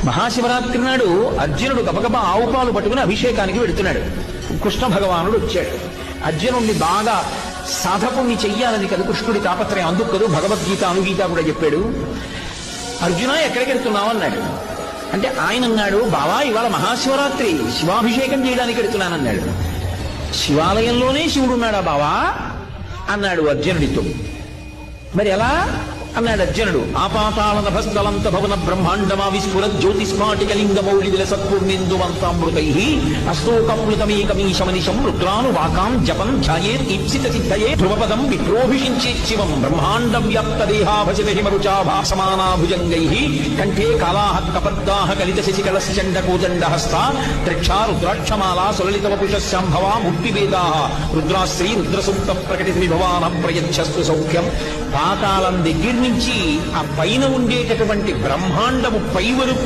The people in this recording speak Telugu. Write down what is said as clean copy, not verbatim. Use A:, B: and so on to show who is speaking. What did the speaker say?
A: మహాశివరాత్రి నాడు అర్జునుడు గబగబా ఆవు పాలు పట్టుకుని అభిషేకానికి వెడుతున్నాడు. కృష్ణ భగవానుడు వచ్చాడు. అర్జునుడిని బాగా సాధకుణ్ణి చెయ్యాలని కదా కృష్ణుడి తాపత్రయం. అందుకు కదా భగవద్గీత అనుగీత కూడా చెప్పాడు. అర్జున ఎక్కడికి వెళ్తున్నావు అన్నాడు. అంటే ఆయన అన్నాడు, బావా ఇవాళ మహాశివరాత్రి, శివాభిషేకం చేయడానికి వెడుతున్నానన్నాడు. శివాలయంలోనే శివుడు ఉన్నాడా బావా అన్నాడు అర్జునుడితో. మరి ఎలా అన్నాడు అర్జునుడు. ఆపాతాళ నభస్థలంత భవన బ్రహ్మాండమా విస్ఫుర జ్యోతిస్మాటికలింగ మౌళిదిల సత్పూర్ణేందువంతామృతై అస్తోకమృతమేకమీశమనిశం రుద్రాను వాకాం జపం ధ్యాయేత్ ఈప్సిత సిద్ధయే ధ్రువపదం విప్రోభిషించేత్ శివం బ్రహ్మాండ వ్యాప్త దేహాభజమరుచాభాసమానా భుజంగై కంఠే కాళాః కపర్దాః కలిత శశికళశ్చండ కోదండహస్త త్రిక్షా రుద్రాక్షమాలా సులలిత వపుషశాంభవా ముక్తివేదాః రుద్రాశ్రీ రుద్రసూక్త ప్రకటిత విభవాన ప్రయచ్చస్తు సౌఖ్యం. పాతాళం దగ్గర నుంచి ఆ పైన ఉండేటటువంటి బ్రహ్మాండము పై వరకు